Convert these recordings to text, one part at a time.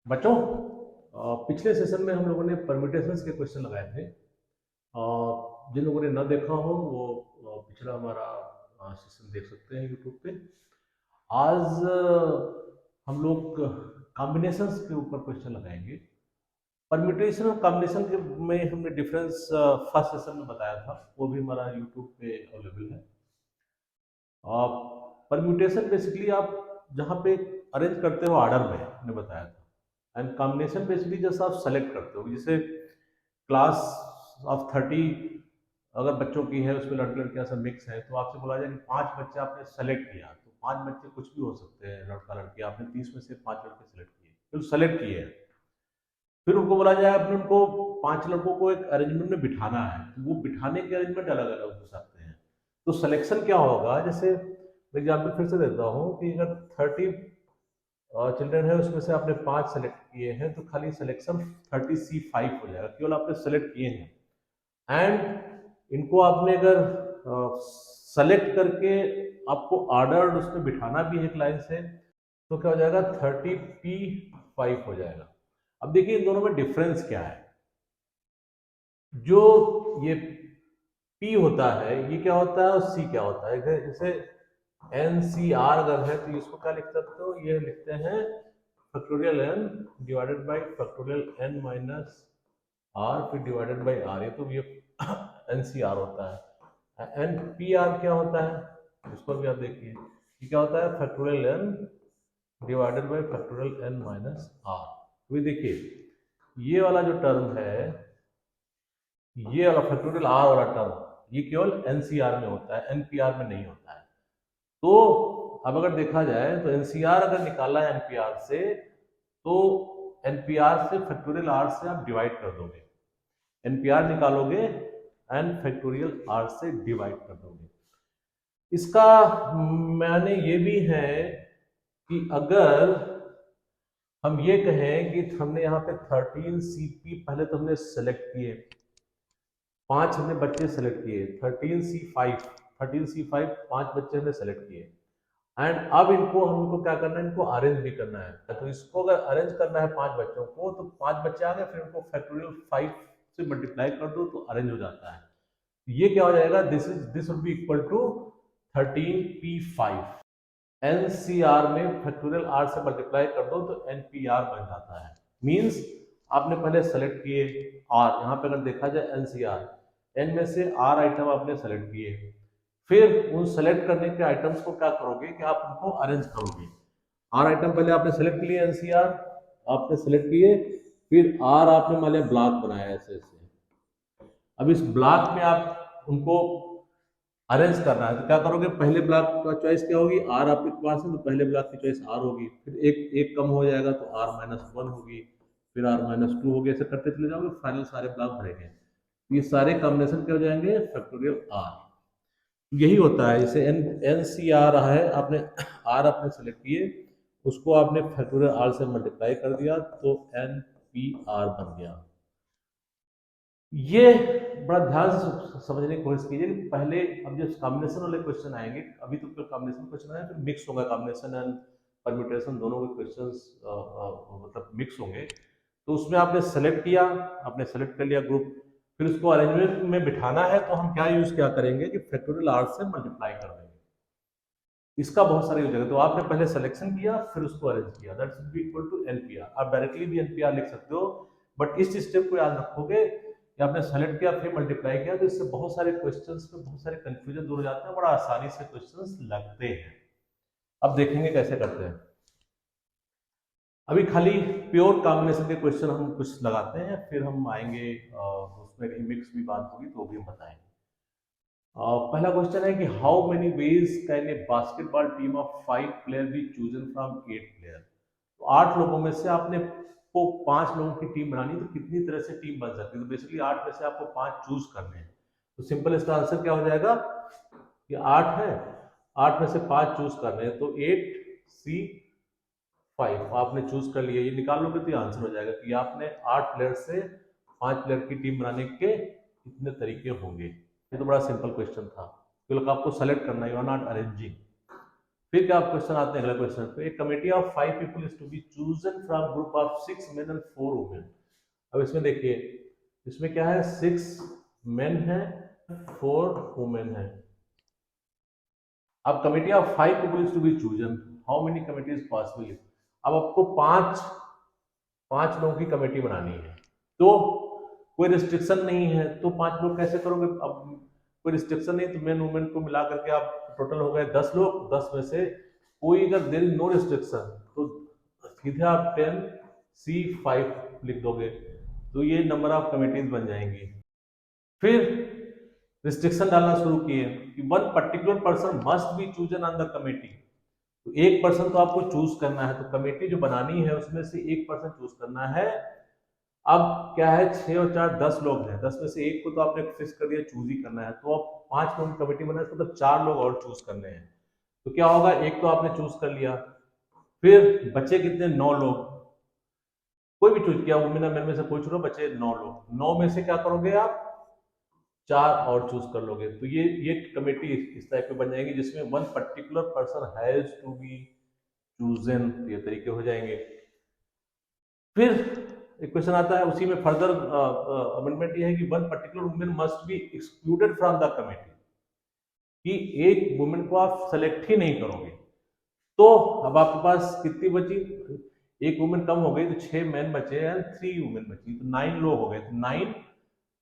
बच्चों, पिछले सेशन में हम लोगों ने परम्यूटेशंस के क्वेश्चन लगाए थे। जिन लोगों ने न देखा हो वो पिछला हमारा सेशन देख सकते हैं यूट्यूब पे। आज हम लोग कॉम्बिनेशंस के ऊपर क्वेश्चन लगाएंगे। परम्यूटेशन और कॉम्बिनेशन के में हमने डिफरेंस फर्स्ट सेशन में बताया था, वो भी हमारा यूट्यूब पे अवेलेबल है। परम्यूटेशन बेसिकली आप जहाँ पे अरेंज करते हो ऑर्डर में, हमने बताया था। एंड कॉम्बिनेशन बेसिकली जैसे आप सेलेक्ट करते हो, जैसे क्लास ऑफ 30 अगर बच्चों की है, उसमें लड़के लड़कियां सब मिक्स है, तो आपसे बोला जाए कि 5 बच्चे आपने सेलेक्ट किया, तो 5 बच्चे कुछ भी हो सकते हैं, लड़का लड़की। आपने 30 में से 5 लड़के सेलेक्ट किए, फिर सेलेक्ट किए हैं। फिर उनको बोला जाए आपने उनको 5 लड़कों को एक अरेंजमेंट में बिठाना है, तो वो बिठाने के अरेंजमेंट अलग अलग हो सकते हैं। तो सिलेक्शन क्या होगा, जैसे एग्जाम्पल फिर से देता हूँ कि अगर 30 चिल्ड्रन है, उसमें से आपने 5 सेलेक्ट किए हैं, तो खाली सिलेक्शन 30C5 हो जाएगा, केवल आपने सेलेक्ट किए हैं। एंड इनको आपने अगर सेलेक्ट करके आपको ऑर्डर उसमें बिठाना भी है एक लाइन से, तो क्या हो जाएगा, 30P5 हो जाएगा। अब देखिए इन दोनों में डिफरेंस क्या है। जो ये P होता है ये क्या होता है और C क्या होता है। जैसे NCR अगर है तो इसको क्या लिख सकते हो, ये लिखते हैं factorial n divided by factorial n minus r, फिर डिवाइडेड बाई r, ये तो ये NCR होता है। एन पी आर क्या होता है, इसको भी आप देखिए, ये क्या होता है, factorial n divided by factorial n minus r। तो ये देखिए ये वाला जो टर्म है, ये वाला फैक्टोरियल r वाला टर्म, ये केवल एनसीआर में होता है, एनपीआर में नहीं होता है। तो अब अगर देखा जाए तो एनसीआर अगर निकाला है एनपीआर से, तो एनपीआर से फैक्टोरियल आर से आप डिवाइड कर दोगे, एनपीआर निकालोगे एंड फैक्टोरियल आर से डिवाइड कर दोगे। इसका माने ये भी है कि अगर हम ये कहें कि हमने यहाँ पे 13CP पहले तो हमने सेलेक्ट किए, 5 हमने बच्चे सेलेक्ट किए, 13C5 5 बच्चे हमने सेलेक्ट किए। एंड अब इनको हमको क्या करना है, इनको अरेंज भी करना है। तो इसको अगर अरेंज करना है 5 बच्चों को, तो 5 बच्चे आ गए, फिर इनको फैक्टोरियल 5 से मल्टीप्लाई कर दो तो अरेंज हो जाता है। ये क्या हो जाएगा, this would be equal to 13P5। NCr में फैक्टोरियल आर से मल्टीप्लाई कर दो तो एनपीआर बन जाता है। मींस आपने पहले सेलेक्ट किए आर, यहाँ पे अगर देखा जाए एनसीआर, एन में से आर आइटम आपने सेलेक्ट किए, फिर उन सेलेक्ट करने के आइटम्स को क्या करोगे कि आप उनको अरेंज करोगे। आर आइटम पहले आपने सेलेक्ट किए, एनसीआर आपने सेलेक्ट किए, फिर आर आपने मान लिया ब्लॉक बनाया ऐसे ऐसे। अब इस ब्लॉक में आप उनको अरेंज करना है, तो क्या करोगे, पहले ब्लॉक का चॉइस क्या होगी, आर आपके पास है तो पहले ब्लॉक की चॉइस आर होगी, फिर एक एक कम हो जाएगा तो R-1 होगी, फिर R-2 होगी, ऐसे करते चले जाओगे, फाइनल सारे ब्लॉक भरेंगे। ये सारे कॉम्बिनेशन क्या हो जाएंगे, फैक्टोरियल आर। यही होता है, जैसे एन सी आर है, आपने आर आपने सेलेक्ट किए, उसको आपने फैक्टोरियल आर से मल्टीप्लाई कर दिया तो एन पी आर बन गया। ये बड़ा ध्यान से समझने की कोशिश कीजिए कि पहले, अब जो कॉम्बिनेशन वाले क्वेश्चन आएंगे, अभी तो कॉम्बिनेशन क्वेश्चन आए, फिर मिक्स होगा कॉम्बिनेशन एंड परम्यूटेशन, दोनों के क्वेश्चंस मतलब मिक्स होंगे। तो उसमें आपने सेलेक्ट किया, आपने सेलेक्ट कर लिया ग्रुप, फिर उसको अरेंजमेंट में बिठाना है, तो हम क्या करेंगे कि फैक्टोरियल आर से मल्टीप्लाई कर देंगे। इसका बहुत सारे यूज है। तो आपने पहले सिलेक्शन किया, फिर उसको अरेंज किया, that should be equal to nPr. आप डायरेक्टली भी एनपीआर लिख सकते हो, बट इस स्टेप को याद रखोगे कि आपने सेलेक्ट किया फिर मल्टीप्लाई किया, तो इससे बहुत सारे क्वेश्चंस में बहुत सारे कंफ्यूजन दूर हो जाते हैं, बड़ा आसानी से क्वेश्चंस लगते हैं। अब देखेंगे कैसे करते हैं। अभी खाली प्योर कॉम्बिनेशन के क्वेश्चन हम कुछ लगाते हैं, फिर हम आएंगे उसमें मिक्स भी बात होगी तो वो भी हम बताएंगे। पहला क्वेश्चन है कि how many ways can a basketball team of 5 player be chosen from 8 player. तो 8 लोगों में से आपने को 5 लोगों की टीम बनानी, तो कितनी तरह से टीम बन सकती है। तो बेसिकली 8 में से आपको 5 चूज करने हैं। तो सिंपल इसका आंसर क्या हो जाएगा, ये 8 है, 8 में से 5 चूज करने हैं, तो 8C5 आपने चूज कर लिया, ये निकाल लोगे तो ये आंसर हो जाएगा कि आपने 8 प्लेयर से 5 प्लेयर की टीम बनाने के कितने तरीके होंगे। ये तो बड़ा सिंपल क्वेश्चन था, तो आपको सेलेक्ट करना, यू आर नॉट अरेंजिंग। फिर क्या क्वेश्चन आते हैं अगला क्वेश्चन पे, एक committee of 5 people is to be chosen from group of 6 men and 4 women. अब इसमें देखिए, इसमें क्या है, 6 मेन है, 4 वुमेन है। अब committee of 5 people is to be chosen, how many committees possible. अब आपको पांच लोगों की कमेटी बनानी है, तो कोई रिस्ट्रिक्शन नहीं है, तो 5 लोग कैसे करोगे। अब कोई रिस्ट्रिक्शन नहीं, तो मेन वुमेन को मिला करके आप टोटल हो गए 10 लोग। 10 में से कोई अगर देर इज नो रिस्ट्रिक्शन तो सीधे आप 10C5 लिख दोगे, तो ये नंबर ऑफ कमिटीज बन जाएंगी। फिर रिस्ट्रिक्शन डालना शुरू किए कि 1 particular person must be chosen on the committee. तो एक पर्सन तो आपको चूज करना है, तो कमेटी जो बनानी है उसमें से एक पर्सन चूज करना है। अब क्या है, 6 और 4 10 लोग हैं, 10 में से एक को तो आपने फिक्स कर दिया, चूज ही करना है। तो अब 5 लोगों की कमेटी बना है, मतलब 4 लोग और चूज करने हैं। तो क्या होगा, एक तो आपने चूज कर लिया, फिर बचे कितने, 9 लोग। कोई भी चूज किया, वुमेन मेन में से कोई चुनो, बचे 9 लोग। 9 में से क्या करोगे आप, 4 और चूज कर लोगे। तो ये कमेटी इस टाइप में बन जाएगी जिसमें 1 particular person has to be chosen. ये तरीके हो जाएंगे। फिर एक क्वेश्चन आता है उसी में, फर्दर अमेंडमेंट ये है कि 1 particular women must be excluded from the committee, कि एक वुमेन को आप सेलेक्ट ही नहीं करोगे। तो अब आपके पास कितनी बची, एक वुमेन कम हो गई, तो 6 मैन बचे एंड 3 वुमेन बची, तो 9 लोग हो गए। तो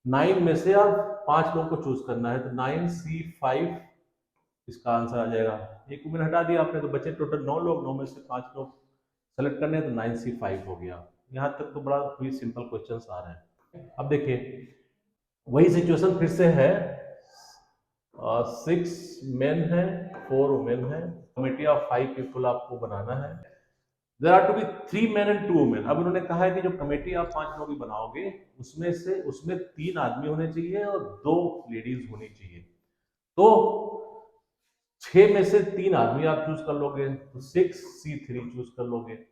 9 में से आप 5 लोगों को चूज करना है, तो 9C5 इसका आंसर आ जाएगा। एक वुमेन हटा दिया आपने, तो बचे टोटल 9 लोग। 9 में से 5 लोग सेलेक्ट करने हैं, तो 9C5 हो गया। यहाँ तक तो बड़ा ही सिंपल क्वेश्चन आ रहे हैं। अब देखिए वही सिचुएशन फिर से है, 6 मेन है, 4 वुमेन है, कमेटी ऑफ 5 पीपल आपको बनाना है। There are to be 3 men and 2 women. अब उन्होंने कहा है कि जो कमेटी आप 5 लोग की बनाओगे उसमें 3 आदमी होने चाहिए और 2 लेडीज होनी चाहिए। तो 6 में से 3 आदमी आप चूज कर लोगे, तो 6C3 चूज कर लोगे।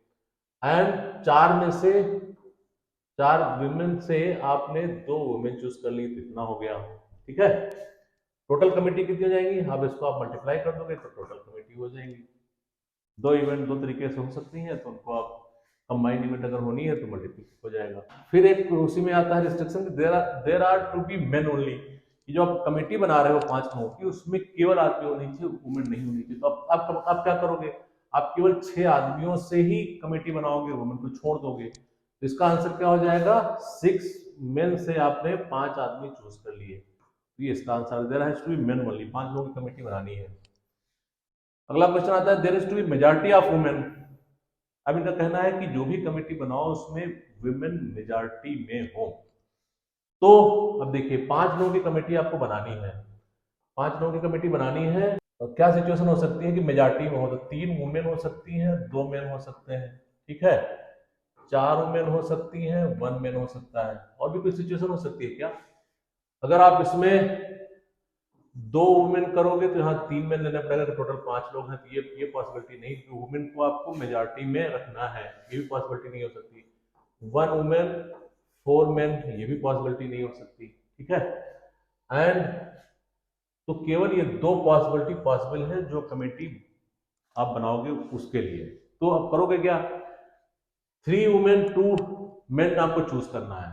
एंड 4 में से 4 विमेन से आपने 2 वुमेन चूज कर ली, तो इतना हो गया। ठीक है, टोटल कमेटी कितनी हो जाएंगी, अब इसको आप मल्टीप्लाई कर दोगे तो टोटल कमेटी हो जाएंगी। 2 इवेंट 2 तरीके से हो सकती हैं, तो उनको आप कंबाइंड इवेंट अगर होनी है तो मल्टीप्लाई हो जाएगा। फिर एक उसी में आता है restriction, there are to be men only. जो आप कमेटी बना रहे हो 5 लोगों की, उसमें केवल आदमी होनी चाहिए, वुमेन नहीं होनी चाहिए। तो अब आप क्या करोगे, आप केवल 6 आदमियों से ही कमेटी बनाओगे, वुमेन को छोड़ दोगे। तो इसका आंसर क्या हो जाएगा, 6 मेन से आपने 5 आदमी चूज कर लिए, तो ये इसका answer there has to be men only, 5 लोगों की कमेटी बनानी है। अगला क्वेश्चन आता है, there is to be majority of women. अब इनका कहना है कि जो भी कमेटी बनाओ उसमें वुमेन मेजॉरिटी में हो। तो अब देखिए 5 लोगों की कमेटी आपको बनानी है, 5 लोगों की कमेटी बनानी है। तो क्या सिचुएशन हो सकती है कि मेजॉरिटी में हो, तो 3 वुमेन हो सकती हैं, 2 मेन हो सकते हैं। ठीक है, 4 वुमेन हो सकती हैं, 1 मेन हो सकता है। और भी कोई सिचुएशन हो सकती है क्या, अगर आप इसमें 2 वुमेन करोगे तो यहाँ 3 मेन लेना पड़ेगा, तो टोटल 5 लोग हैं, तो ये पॉसिबिलिटी नहीं, कि वुमेन को आपको मेजॉरिटी में रखना है, ये भी पॉसिबिलिटी नहीं हो सकती। 1 वुमेन 4 मेन, ये भी पॉसिबिलिटी नहीं हो सकती। ठीक है, एंड तो केवल ये 2 पॉसिबिलिटी पॉसिबल है जो कमेटी आप बनाओगे उसके लिए। तो अब करोगे क्या, 3 वुमेन 2 मेन आपको चूज करना है।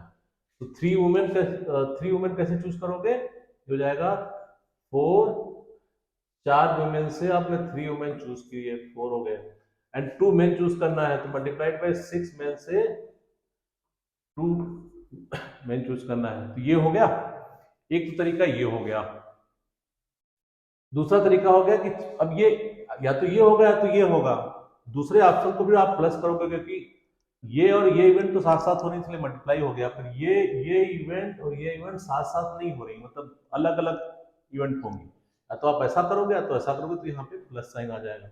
तो 3 वुमेन कैसे चूज करोगे, हो जाएगा 4, 4 वुमेन से आपने 3 वुमेन चूज किए, 4 हो गए। एंड 2 मेन चूज करना है, तो मल्टीप्लाइड बाय 6 मेन से 2 मेन चूज करना है, तो ये हो गया। एक तो तरीका ये हो गया। दूसरा तरीका हो गया कि अब ये या तो ये होगा या तो ये होगा, दूसरे ऑप्शन को भी आप प्लस करोगे, क्योंकि ये और ये इवेंट तो साथ साथ होने, इसलिए मल्टीप्लाई हो गया। फिर ये इवेंट और ये इवेंट साथ साथ नहीं हो रही, मतलब अलग अलग इवेंट होंगी। या तो आप ऐसा करोगे या तो ऐसा करोगे, तो यहाँ पे प्लस साइन आ जाएगा।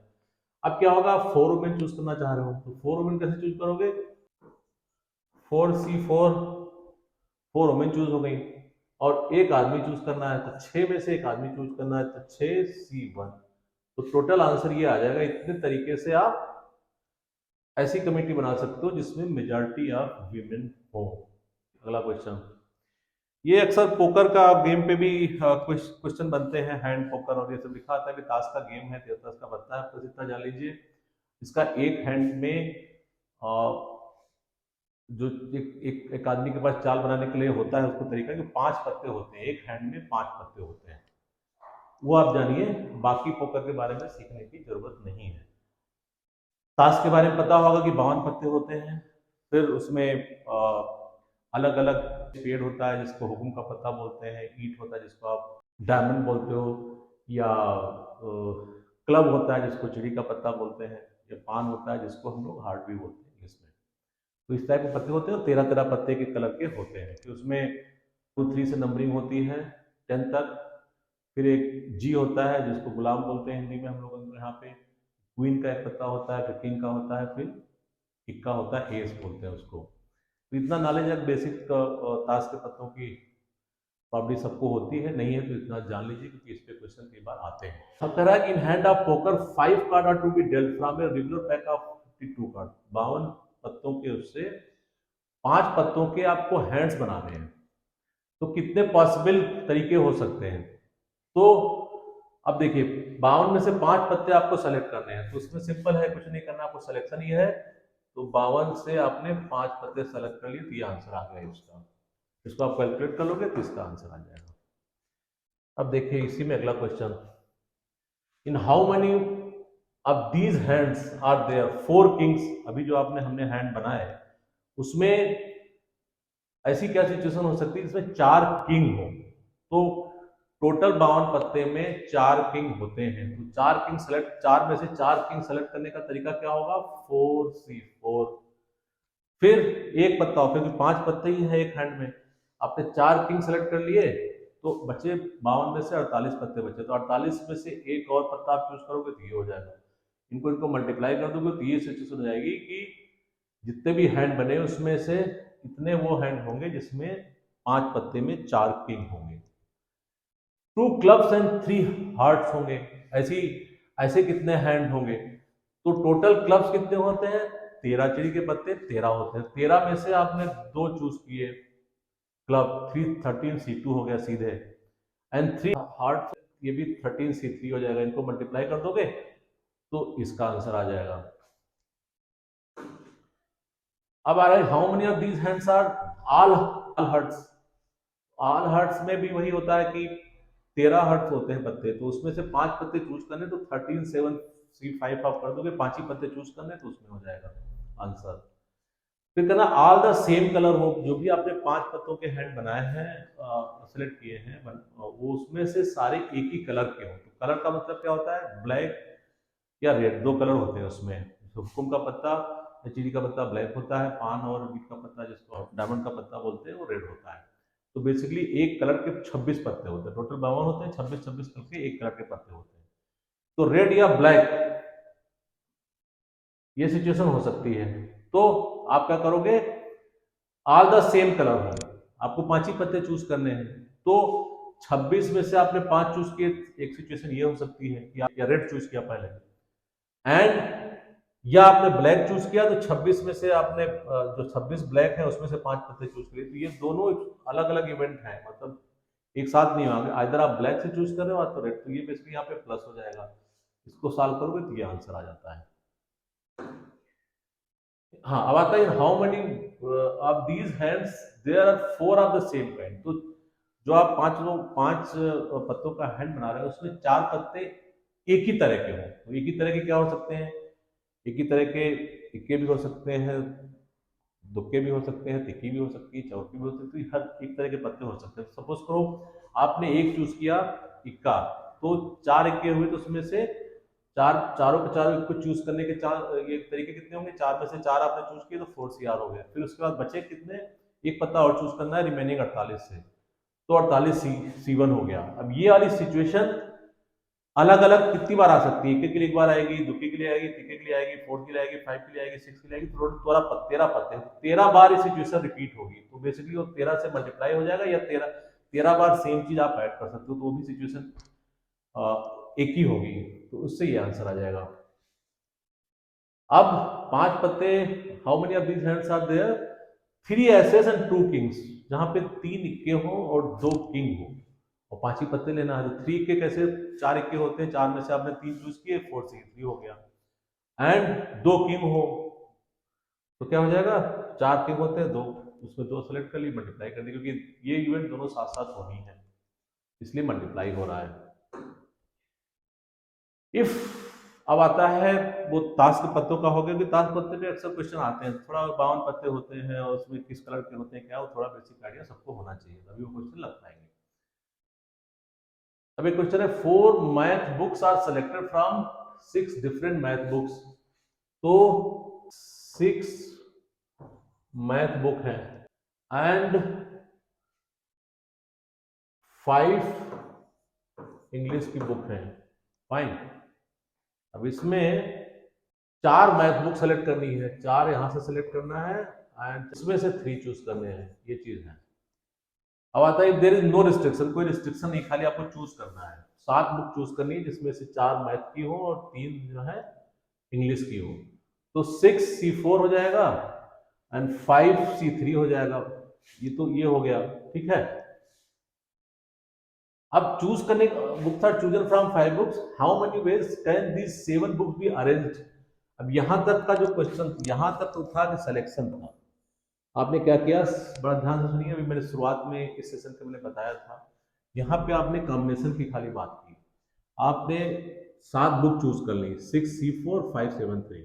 अब क्या होगा, 4 वुमेन चूज करना चाह रहे हो, तो 4 वुमेन कैसे चूज करोगे, 4C4, 4 वुमेन चूज हो गई, और एक आदमी चूज करना है, तो 6 में से एक आदमी चूज करना है, तो 6C1। तो टोटल आंसर ये आ जाएगा। इतने तरीके से आप ऐसी कमेटी बना सकते हो जिसमें मेजॉरिटी ऑफ वीमेन हो। अगला क्वेश्चन, ये अक्सर पोकर का गेम पे भी क्वेश्चन बनते हैं, हैंड पोकर और ये सब लिखा आता है कि ताश का गेम है, ताश का पत्ता है। बस इतना जान लीजिए, इसका एक हैंड में अ, जो एक आदमी के पास चाल बनाने के लिए होता है, उसको तरीका कि 5 पत्ते होते हैं, एक हैंड में 5 पत्ते होते हैं। वो आप जानिए, बाकी पोकर के बारे में सीखने की जरूरत नहीं है। ताश के बारे में पता होगा कि 52 पत्ते होते हैं। फिर उसमें अलग अलग पेड़ होता है जिसको हुकुम का पत्ता बोलते हैं, ईंट होता है जिसको आप डायमंड बोलते हो, या क्लब होता है जिसको चिड़ी का पत्ता बोलते हैं, या पान होता है जिसको हम लोग हार्ट भी बोलते हैं इंग्लिश में। तो इस टाइप के पत्ते होते हैं, 13-13 पत्ते के कलर के होते हैं। कि उसमें 2-3 से नंबरिंग होती है 10 तक। फिर एक जी होता है जिसको गुलाम बोलते हैं हिंदी में हम लोग यहाँ पे। क्वीन का एक पत्ता होता है, फिर किंग का होता है, फिर इक्का होता है, एस बोलते हैं उसको। तो इतना नॉलेज है बेसिक ताश के पत्तों की प्रॉब्लम सबको होती है, नहीं है तो इतना जान लीजिए क्योंकि इस पे क्वेश्चन कई बार आते हैं। अब कह रहा है in hand of poker 5 card are to be dealt from a regular pack of 52 card. 52 पत्तों के उससे 5 पत्तों के आपको हैंड्स बनाने हैं। तो कितने पॉसिबल तरीके हो सकते हैं? तो अब देखिए, 52 में से 5 पत्ते आपको सेलेक्ट करने हैं, तो उसमें सिंपल है, कुछ नहीं करना, आपको सिलेक्शन ही है। तो 52 से आपने 5 पत्ते सेलेक्ट कर लिए, तो ये आंसर आ गया इसका। इसको आप कैलकुलेट कर लोगे तो इसका आंसर आ जाएगा। अब देखिए इसी में अगला क्वेश्चन, इन हाउ मेनी अब these hands are there 4 kings. अभी जो आपने हमने हैंड बनाए उसमें ऐसी क्या सिचुएशन हो सकती है जिसमें 4 किंग हो? तो टोटल 52 पत्ते में 4 किंग होते हैं, तो 4 किंग सेलेक्ट, 4 में से 4 किंग सेलेक्ट करने का तरीका क्या होगा? 4C4। फिर एक पत्ता हो, क्योंकि 5 पत्ते ही है एक हैंड में। आपने 4 किंग सेलेक्ट कर लिए, तो बचे 52 में से 48 पत्ते बचे, तो 48 में से एक और पत्ता आप चूज करोगे तो ये हो जाएगा। इनको इनको मल्टीप्लाई कर दोगे तो ये सिचुएशन हो जाएगी कि जितने भी हैंड बने उसमें से इतने वो हैंड होंगे जिसमें 5 पत्ते में 4 किंग होंगे। 2 क्लब्स एंड 3 हार्ट्स होंगे। ऐसी ऐसे कितने हैंड होंगे? तो टोटल क्लब्स कितने होते हैं? 13 चिड़ी के पत्ते 13 होते हैं। 13 में से आपने 2 चूज किए, क्लब 3 13C2 हो गया सीधे, एंड 3 हार्ट, ये भी 13C3 हो जाएगा। इनको मल्टीप्लाई कर दोगे तो इसका आंसर आ जाएगा। अब आ रहा है how many of these hands are all hearts. All hearts में भी वही होता है कि 13 हर्ट्स होते हैं पत्ते, तो उसमें से 5 पत्ते चूज करने, तो 13 7 C5 आप कर दोगे, 5 ही पत्ते चूज करने, तो उसमें हो जाएगा आंसर। फिर कहना ऑल द सेम कलर हो। जो भी आपने 5 पत्तों के हैंड बनाए हैं, सेलेक्ट किए हैं, वो उसमें से सारे एक ही कलर के हो। तो कलर का मतलब क्या होता है? ब्लैक या रेड, 2 कलर होते हैं उसमें। तो हुकुम का पत्ता या चिड़ी का पत्ता ब्लैक होता है, पान और बीट का पत्ता जिसको डायमंड का पत्ता बोलते हैं वो रेड होता है। तो बेसिकली एक कलर के 26 पत्ते होते हैं, टोटल 52 होते हैं, 26-26 करके एक कलर के पत्ते होते हैं। तो रेड या ब्लैक, ये सिचुएशन हो सकती है। तो आप क्या करोगे? ऑल द सेम कलर हो, आपको 5 ही पत्ते चूज करने हैं। तो 26 में से आपने 5 चूज किए, एक सिचुएशन ये हो सकती है कि आप या रेड चूज किया पहले, एंड या आपने ब्लैक चूज किया, तो 26 में से आपने जो 26 ब्लैक है उसमें से 5 पत्ते चूज किए। तो ये दोनों अलग अलग इवेंट है, मतलब एक साथ नहीं होंगे। आइदर आप ब्लैक से चूज कर रहे हो तो रेड, तो ये बेसिकली यहाँ पे प्लस हो जाएगा। इसको सॉल्व करोगे तो ये आंसर आ जाता है। हाँ, अब आता है how many of these hands there are 4 of the same kind. तो जो आप 5 पत्तों का हैंड बना रहे हो उसमें 4 पत्ते एक ही तरह के हों। तो एक ही तरह के क्या हो सकते हैं? एक ही तरह के इक्के भी हो सकते हैं, दुक्के भी हो सकते हैं, तिक्की भी हो सकती है, चौकी भी हो सकती है, हर एक तरह के पत्ते हो सकते हैं। सपोज करो आपने एक चूज किया इक्का, तो 4 इक्के हुए, तो उसमें से चारों के चारों को चूज करने के चार ये तरीके कितने होंगे? 4 में से 4 आपने चूज किए तो 4CR हो गया। फिर उसके बाद बचे कितने? एक पत्ता और चूज करना है रिमेनिंग 48 से, तो 48C1 हो गया। अब ये वाली सिचुएशन अलग अलग कितनी बार आ सकती है? इक्के के लिए एक बार आएगी, दुक्के के लिए आएगी, तिक्के के लिए आएगी, फोर्थ के लिए आएगी, 5 के लिए आएगी, 6 के लिए आएगी, तो 13 पत्ते, 13 बार ये सिचुएशन रिपीट होगी। तो बेसिकली वो 13 से मल्टीप्लाई हो जाएगा, या 13 बार सेम चीज आप ऐड कर सकते हो, तो वो भी सिचुएशन एक ही होगी। तो उससे ये आंसर आ जाएगा। अब 5 पत्ते, how many of these hands are there? 3 aces and 2 kings, जहां पे 3 इक्के हो और 2 किंग हो, और 5 ही पत्ते लेना है। तो 3 इक्के कैसे, 4 इक्के होते हैं, 4 में से आपने 3 चूज किए, 4 से 3 हो गया। एंड 2 किंग हो तो क्या हो जाएगा, 4 किंग होते हैं, 2, उसमें 2 सेलेक्ट कर ली, मल्टीप्लाई कर दी, क्योंकि ये इवेंट दोनों साथ साथ होनी है, इसलिए मल्टीप्लाई हो रहा है। इफ अब आता है वो ताश के पत्तों का हो गया, क्योंकि ताश पत्ते पे अक्सर क्वेश्चन आते हैं, थोड़ा 52 पत्ते होते हैं और उसमें किस कलर के होते हैं क्या, वो थोड़ा बेसिक आइडिया सबको होना चाहिए, तभी वो क्वेश्चन लग पाएंगे। अब एक क्वेश्चन है, 4 math books are selected from 6 different math books. तो 6 मैथ बुक है एंड 5 इंग्लिश की बुक है, फाइन। अब इसमें 4 मैथ बुक सेलेक्ट करनी है, 4 यहां से सेलेक्ट करना है एंड इसमें से 3 चूज करने हैं, ये चीज है। अब आता है देयर इज नो रिस्ट्रिक्शन, कोई रिस्ट्रिक्शन नहीं, खाली आपको चूज करना है। 7 बुक चूज करनी है जिसमें से 4 मैथ की हो और 3 जो है इंग्लिश की हो। तो 6C4 हो जाएगा एंड 5C3 हो जाएगा। ये तो ये हो गया, ठीक है। अब चूज करने, books are chosen from 5 books, how many ways can these 7 books be arranged. अब यहां तक का जो क्वेश्चन, यहां तक तो था कि सिलेक्शन था, आपने क्या किया, बड़ा ध्यान से सुनिए, अभी मैंने शुरुआत में इस सेशन के मैंने बताया था, यहाँ पे आपने कॉम्बिनेशन की खाली बात की। आपने 7 बुक चूज कर ली, 6C4 573।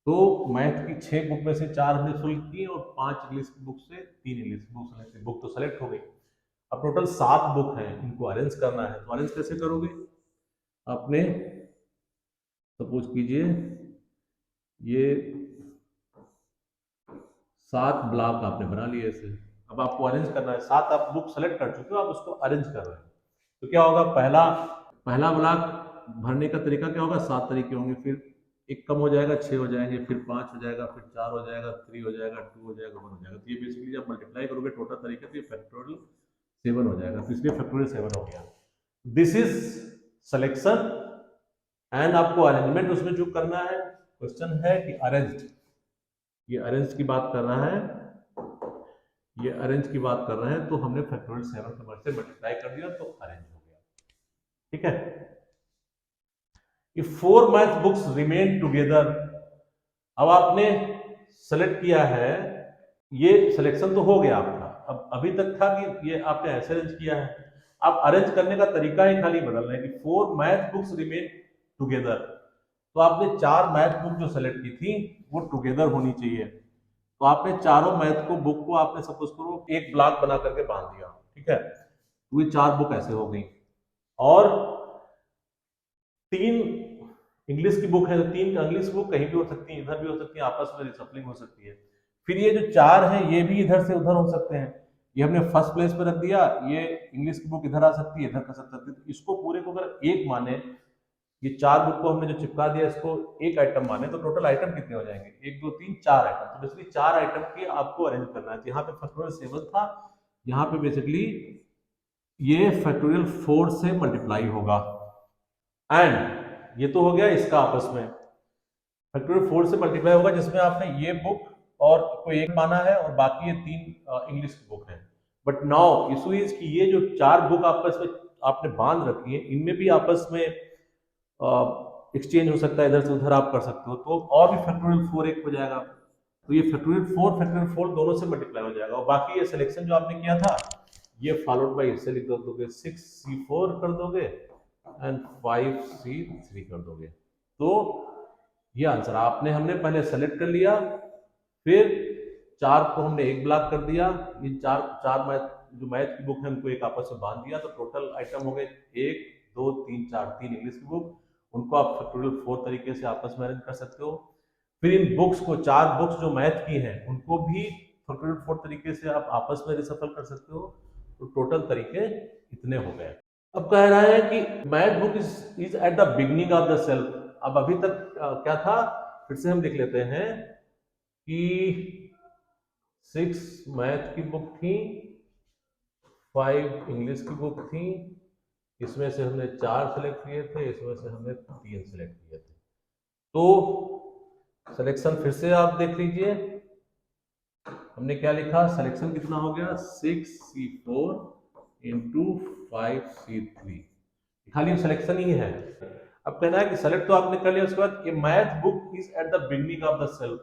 तो मैथ की 6 बुक में से 4 हमने सेलेक्ट की और 5 इंग्लिश की बुक से 3 इंग्लिश की बुक सेलेक्ट, बुक तो सेलेक्ट हो गई। अब टोटल 7 बुक हैं, इनको अरेंज करना है, तो अरेंज कैसे करोगे, आपने सपोज कीजिए ये 7 ब्लॉक आपने बना लिए ऐसे। अब आपको अरेंज करना है, 7 आप बुक सेलेक्ट कर चुके हो, आप उसको अरेंज कर रहे हैं। तो क्या होगा, पहला पहला ब्लॉक भरने का तरीका क्या होगा, 7 तरीके होंगे, फिर एक कम हो जाएगा, 6 हो जाएंगे, फिर 5 हो जाएगा, फिर 4 हो जाएगा, 3 हो जाएगा, 2 हो जाएगा, 1 हो जाएगा। तो ये बेसिकली जब मल्टीप्लाई करोगे टोटल तरीके, तो ये फैक्टोरियल 7 हो जाएगा, तो इसलिए फैक्टोरियल 7 हो गया। दिस इज सिलेक्शन एंड आपको अरेंजमेंट उसमें जो करना है। क्वेश्चन है कि अरेंज्ड, ये अरेंज की बात कर रहा है, ये अरेंज की बात कर रहे हैं, तो हमने फैक्टोरियल 7 के मदद से मल्टीप्लाई कर दिया तो अरेंज हो गया, ठीक है। If 4 math books remain together, अब आपने सेलेक्ट किया है, ये सिलेक्शन तो हो गया आपका। अब अभी तक था कि ये आपने ऐसे अरेंज किया है, अब अरेंज करने का तरीका ही खाली बदलना है कि 4 मैथ बुक्स रिमेन टुगेदर। तो आपने 4 मैथ बुक जो सेलेक्ट की थी वो टुगेदर होनी चाहिए, तो आपने चारों मैथ को बुक को आपने सपोज करो एक ब्लॉक बना करके बांध दिया, ठीक है। तो ये 4 बुक ऐसे हो गई, और 3 इंग्लिश की बुक है, तो 3 इंग्लिश बुक कहीं भी हो सकती है, इधर भी हो सकती है, आपस में रिसप्लिंग हो सकती है। फिर ये जो 4 है ये भी इधर से उधर हो सकते हैं, ये हमने फर्स्ट प्लेस पे रख दिया, ये इंग्लिश की बुक इधर आ सकती है, इधर कर सकती है। तो इसको पूरे को अगर एक माने, ये 4 बुक को हमने जो चिपका दिया इसको एक आइटम माने, तो टोटल आइटम कितने हो जाएंगे, 1 2 3 4 आइटम। तो बेसिकली 4 आइटम की आपको अरेंज करना है। तो यहाँ पे फैक्टोरियल 7 था, यहाँ पे बेसिकली ये फैक्टोरियल 4 से मल्टीप्लाई होगा, एंड ये तो हो गया इसका आपस में, फैक्टोरियल 4 से मल्टीप्लाई होगा जिसमें आपने ये बुक और कोई एक माना है और बाकी ये 3 इंग्लिश की बुक है। बट नाउ इशू इज कि ये जो 4 बुक आपस में आपने बांध रखी है, इनमें भी आपस में एक्सचेंज हो सकता है, इधर से उधर आप कर सकते हो, तो और भी फैक्टोरियल 4 एक हो जाएगा। तो ये फैक्टोरियल 4 दोनों से मल्टीप्लाई हो जाएगा, और बाकी ये सिलेक्शन जो आपने किया था ये फॉलोड बाई इससे लिख दोगे, 6C4 कर दोगे एंड 5C3 कर दोगे। तो ये आंसर आपने, हमने पहले सेलेक्ट कर लिया, फिर 4 को हमने एक ब्लॉक कर दिया, ये चार मैथ जो मैथ की बुक है उनको एक आपस में बांध दिया, तो टोटल आइटम हो गए 1 2 3 4, 3 इंग्लिश की बुक, उनको आप फैक्टोरियल 4 तरीके से आपस में अरेंज कर सकते हो। फिर इन बुक्स को 4 बुक्स जो मैथ की हैं उनको भी फैक्टोरियल 4 तरीके से आप आपस में रिसफल कर सकते हो। तो टोटल तरीके इतने हो गए। अब कह रहा है कि math book is at the beginning of the self. अब अभी तक क्या था, फिर से हम लिख लेते हैं कि 6 मैथ की बुक थी, 5 इंग्लिश की बुक थी, इसमें से हमने 4 सेलेक्ट किए थे, इसमें से हमने 3 सेलेक्ट किए थे। तो सिलेक्शन फिर से आप देख लीजिए, हमने क्या लिखा, सिलेक्शन कितना हो गया 6C4 इंटू 5C3, खाली सिलेक्शन ही है। अब कहना है कि सेलेक्ट तो आपने कर लिया, उसके बाद a math book is at the beginning of the shelf.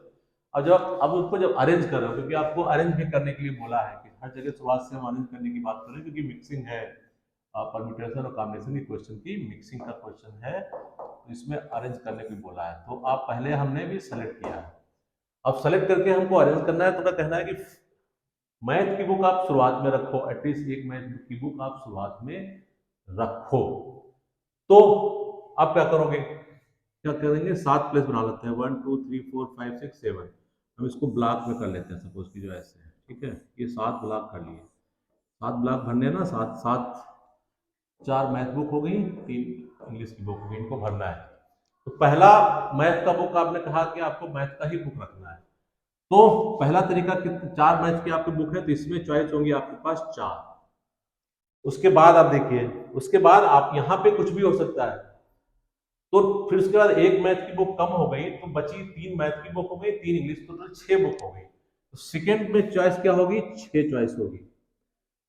और जब अब उसको जब अरेंज कर रहे हो, क्योंकि आपको अरेंज भी करने के लिए बोला है कि हर जगह शुरुआत से हम अरेंज करने की बात करें, क्योंकि मिक्सिंग है, परम्यूटेशन और कॉम्बिनेशन की क्वेश्चन की मिक्सिंग का क्वेश्चन है, तो इसमें अरेंज करने को बोला है। तो आप पहले हमने भी सेलेक्ट किया है, अब सेलेक्ट करके हमको अरेंज करना है। तो क्या कहना है कि मैथ की बुक आप शुरुआत में रखो, एटलीस्ट एक मैथ की बुक आप शुरुआत में रखो। तो आप क्या करोगे, क्या करेंगे, 7 प्लेस बना लेते हैं, 1 2 3 4 5 6 7। हम इसको ब्लॉक में कर लेते हैं, सपोज की जो ऐसे है, ठीक है, ये 7 ब्लॉक कर लिए। 7 ब्लॉक भरने ना, 7 7 4 मैथ बुक हो गई, 3 इंग्लिश की बुक हो गई, इनको भरना है। तो पहला मैथ का बुक आपने कहा कि आपको मैथ का ही बुक रखना है, तो पहला तरीका, 4 मैथ की आपकी बुक है, तो इसमें चॉइस होंगी आपके पास 4। उसके बाद आप देखिए, उसके बाद आप यहाँ पे कुछ भी हो सकता है, तो फिर उसके बाद एक मैथ की बुक कम हो गई, तो बची 3 मैथ की बुक हो गई, 3 इंग्लिश, टोटल 6 बुक हो गई। तो सेकेंड में चॉइस क्या होगी, 6 चॉइस होगी,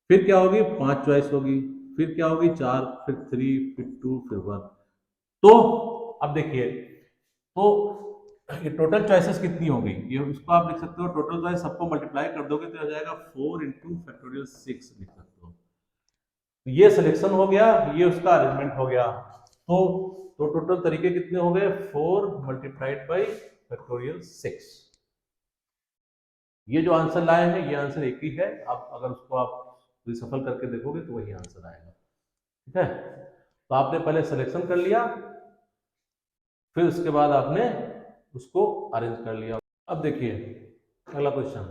फिर क्या होगी 5 चॉइस होगी, फिर क्या होगी 4, फिर 3, फिर 2, फिर 1। तो अब देखिए, तो ये टोटल चॉइसेस कितनी हो गई, ये इसको आप लिख सकते हो, टोटल चॉइस सबको मल्टीप्लाई कर दोगे तो हो जाएगा 4 इंटू फैक्टोरियल 6 लिख सकते हो। तो ये सिलेक्शन हो गया, ये उसका अरेंजमेंट हो गया। तो टोटल तरीके कितने हो गए, 4 मल्टीप्लाइड बाई फैक्टोरियल 6। ये जो आंसर लाए हैं ये आंसर एक ही है, आप अगर उसको आप रिसफल करके देखोगे तो वही आंसर आएगा, ठीक है। तो आपने पहले सिलेक्शन कर लिया, फिर उसके बाद आपने उसको अरेंज कर लिया। अब देखिए अगला क्वेश्चन,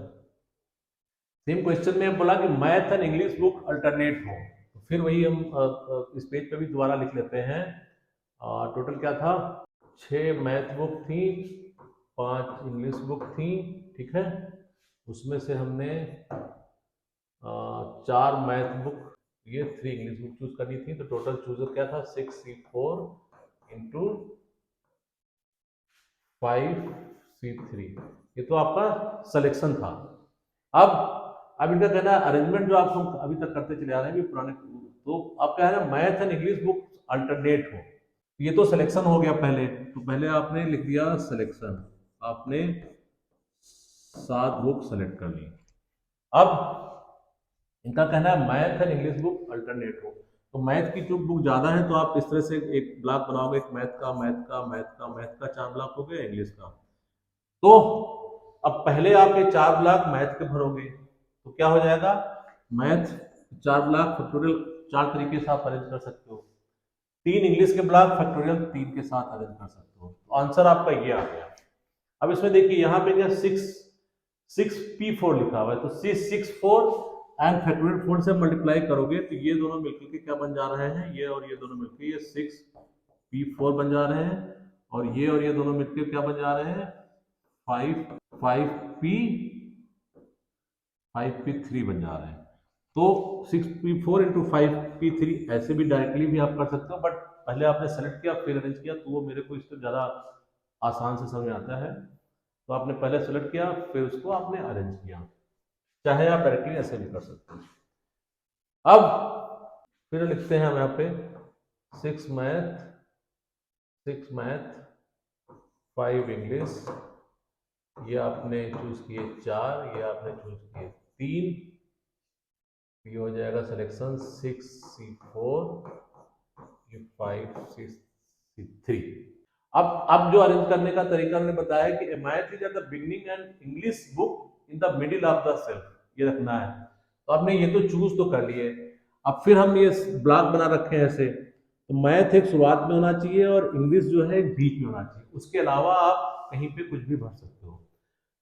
सेम क्वेश्चन में बोला कि math and English book alternate हो, तो फिर वही हम इस पेज पे भी दोबारा लिख लेते हैं। टोटल क्या था, 6 मैथ बुक थी, 5 इंग्लिश बुक थी, ठीक है। उसमें से हमने 4 मैथ बुक, ये 3 इंग्लिश बुक चूज करनी थी, तो टोटल चूजर क्या था 6C4 इंटू 5C3, ये तो आपका सिलेक्शन था। अब इनका कहना है अरेंजमेंट जो आप हम अभी तक करते चले आ रहे हैं पुराने, तो आप कह रहे हैं math and English book alternate हो, ये तो सिलेक्शन हो गया पहले, तो पहले आपने लिख दिया सिलेक्शन, आपने 7 बुक सेलेक्ट कर ली। अब इनका कहना है math and English book alternate हो, तो मैथ की जो बुक ज्यादा है तो आप इस तरह से एक ब्लॉक बनाओगे, एक मैथ का, मैथ का, मैथ का, मैथ का 4 ब्लॉक हो गए, इंग्लिश का। तो अब पहले आप ये 4 ब्लॉक मैथ के भरोगे, तो क्या हो जाएगा, मैथ 4 ब्लॉक फैक्टोरियल 4 तरीके से आप अरेंज कर सकते हो, 3 इंग्लिश के ब्लॉक फैक्टोरियल 3 के साथ अरेंज कर सकते हो। तो आंसर आपका ये आ गया। अब इसमें देखिए यहाँ पे क्या 6P4 लिखा हुआ है, तो 6 एंड फैक्टोरियल 4 से मल्टीप्लाई करोगे तो ये दोनों मिलकर के क्या बन जा रहे हैं, ये और ये दोनों मिलकर ये 6P4 बन जा रहे हैं, और ये दोनों मिलकर क्या बन जा रहे हैं 5P3 बन जा रहे हैं। तो 6P4 इंटू 5P3 ऐसे भी डायरेक्टली भी आप कर सकते हो, बट पहले आपने सेलेक्ट किया फिर अरेंज किया, तो वो मेरे को इससे ज़्यादा आसान से समझ आता है। तो आपने पहले सेलेक्ट किया फिर उसको आपने अरेंज किया, चाहे आप डायरेक्टली ऐसे भी कर सकते हैं। अब फिर लिखते हैं हम यहाँ पे 6 मैथ 5 इंग्लिश, ये आपने चूज किए 4, ये आपने चूज किए 3, ये हो जाएगा सिलेक्शन 6C4, ये 5C3। अब जो अरेंज करने का तरीका हमने बताया कि math is at the beginning and English book in the middle of the self, ये रखना है। तो आपने ये तो चूज तो कर लिए, अब फिर हम ये ब्लॉक बना रखे हैं ऐसे, तो मैथ एक शुरुआत में होना चाहिए और इंग्लिश जो है एक बीच में होना चाहिए, उसके अलावा आप कहीं पे कुछ भी भर सकते हो।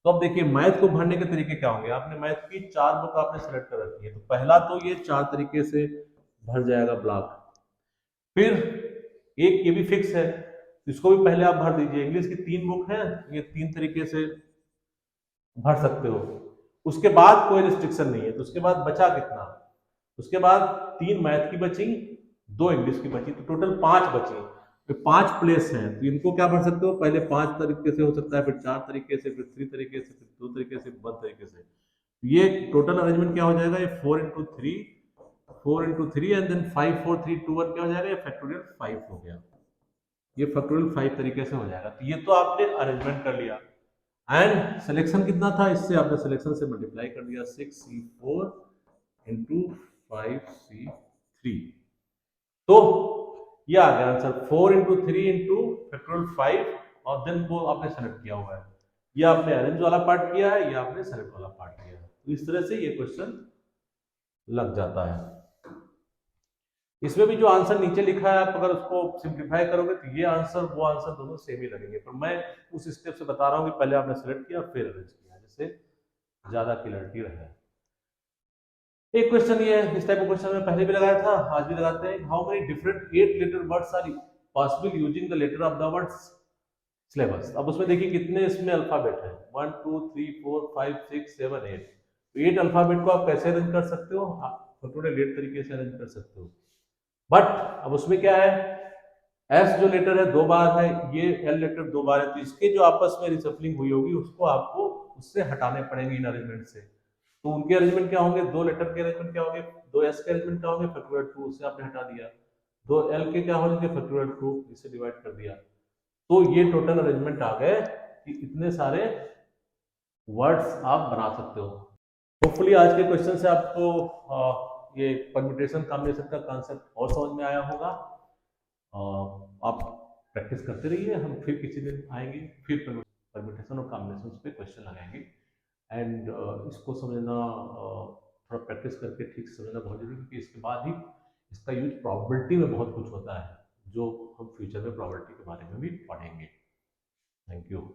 तो अब देखिए मैथ को भरने के तरीके क्या होंगे, आपने मैथ की 4 बुक आपने सेलेक्ट कर रखी है, तो पहला तो ये 4 तरीके से भर जाएगा ब्लॉक, फिर एक ये भी फिक्स है, इसको भी पहले आप भर दीजिए, इंग्लिश की 3 बुक है, ये 3 तरीके से भर सकते हो। उसके बाद कोई रिस्ट्रिक्शन नहीं है, तो उसके बाद बचा कितना, उसके बाद 3 मैथ की बची, 2 इंग्लिश की बची, तो टोटल 5 बची, तो 5 प्लेस हैं, तो इनको क्या भर सकते हो, पहले 5 तरीके से हो सकता है, फिर 4 तरीके से, फिर 3 तरीके से, फिर 2 तरीके से, 1 तरीके से। ये टोटल अरेंजमेंट क्या हो जाएगा, ये 4 into 3 एंड देन 5 4 3 2 1 क्या हो जाएगा, ये फैक्टोरियल 5 हो गया। ये फैक्टोरियल 5 तरीके से हो जाएगा। तो ये तो आपने अरेंजमेंट कर लिया। एंड सिलेक्शन कितना था, इससे आपने सिलेक्शन से मल्टीप्लाई कर दिया, 6C4 into 5C3। तो ये आ गया आंसर, 4 into 3 into फैक्टोरियल 5, और देन वो आपने सेलेक्ट किया हुआ है। ये आपने अरेंज वाला पार्ट किया है, ये आपने सेलेक्ट वाला पार्ट किया है। तो इस तरह से ये क्वेश्चन लग जाता है। इसमें भी जो आंसर नीचे लिखा है, आप अगर उसको सिंप्लीफाई करोगे तो ये आंसर वो आंसर दोनों सेम ही लगेंगे। पर मैं उस स्टेप से बता रहा हूँ कि पहले आपने सेलेक्ट किया फिर अरेंज किया, जिससे ज्यादा क्लियरिटी रहे। एक क्वेश्चन ये है, इस टाइप का क्वेश्चन मैं पहले भी लगाया था, आज भी लगाते हैं। How many different 8 letter words are possible using the letter of the words syllabus. अब उसमें देखिए कितने इसमें अल्फाबेट है, 1 2 3 4 5 6 7 8। तो 8 अल्फाबेट को आप कैसे अरेंज कर सकते हो, थोड़े लेट तरीके से अरेंज कर सकते हो। बट अब उसमें क्या है, एस जो लेटर है 2 बार है, ये एल लेटर 2 बार है, तो इसके जो आपस में रिसफलिंग हुई होगी उसको आपको उससे हटाने पड़ेंगे इन अरेंजमेंट से। तो उनके अरेंजमेंट क्या होंगे, 2 लेटर के अरेंजमेंट क्या होंगे, 2 एस के अरेंजमेंट क्या होंगे, फैक्टोरियल 2 से आपने हटा दिया, 2 एल के क्या होंगे, फैक्टोरियल 2 इसे डिवाइड कर दिया। तो ये टोटल अरेंजमेंट आ गए कि इतने सारे वर्ड्स आप बना सकते हो। होपफुली आज के क्वेश्चन से आपको ये परम्यूटेशन कॉम्बिनेशन का कॉन्सेप्ट और समझ में आया होगा। आप प्रैक्टिस करते रहिए, हम फिर किसी दिन आएंगे, फिर परम्यूटेशन और कॉम्बिनेशन पे क्वेश्चन लगाएंगे। एंड इसको समझना, थोड़ा प्रैक्टिस करके ठीक से समझना बहुत जरूरी है, क्योंकि इसके बाद ही इसका यूज प्रॉबिलिटी में बहुत कुछ होता है, जो हम फ्यूचर में प्रॉबिलिटी के बारे में भी पढ़ेंगे। Thank you.